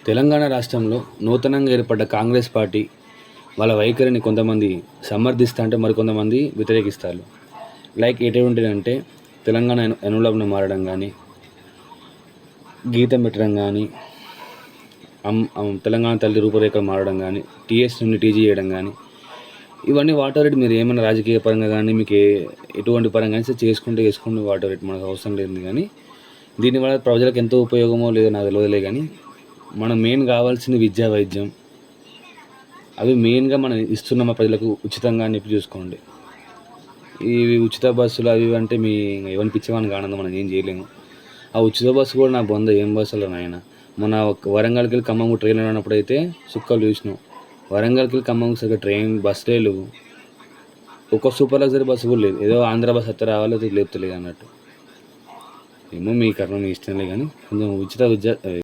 తెలంగాణ రాష్ట్రంలో నూతనంగా ఏర్పడ్డ కాంగ్రెస్ పార్టీ వాళ్ళ వైఖరిని కొంతమంది సమర్థిస్తా అంటే మరికొంతమంది వ్యతిరేకిస్తారు. లైక్ ఎటువంటిదంటే తెలంగాణ ఎన్వలప్‌ను మారడం కానీ, గీతం పెట్టడం కానీ, తెలంగాణ తల్లి రూపురేఖలు మారడం కానీ, టీఎస్ నుండి టీజీ చేయడం కానీ, ఇవన్నీ వాట్ మీరు ఏమైనా రాజకీయ పరంగా కానీ మీకు ఎటువంటి పరంగా కానీ చేసుకోండి వాట్ మనకు అవసరం లేదు. కానీ దీనివల్ల ప్రజలకు ఎంతో ఉపయోగమో లేదో నాకు తెలియదులే. కానీ మనం మెయిన్ కావాల్సింది విద్యా వైద్యం, అవి మెయిన్గా మనం ఇస్తున్నామా ప్రజలకు ఉచితంగా అని చెప్పి చూసుకోండి. ఇవి ఉచిత బస్సులు అవి అంటే మీ ఎవరిని పిచ్చేవానికి ఆనందం, మనం ఏం చేయలేము. ఆ ఉచిత బస్సు కూడా నా బొంద ఏం బస్సులో నాయన. మొన్న వరంగల్కి వెళ్ళి ఖమ్మంకు ట్రైన్ అన్నప్పుడు అయితే సుక్కలు చూసినాం. వరంగల్కి వెళ్ళి ఖమ్మంకి సరిగ్గా ట్రైన్ బస్సులే లేవు. ఒక సూపర్ లగ్జరీ బస్సు కూడా లేదు. ఏదో ఆంధ్ర బస్ అత్త రావాలో లేపుతలేదు అన్నట్టు. ఏమో మీ కర్మ మీ ఇష్టంలే. కానీ కొంచెం ఉచిత విద్య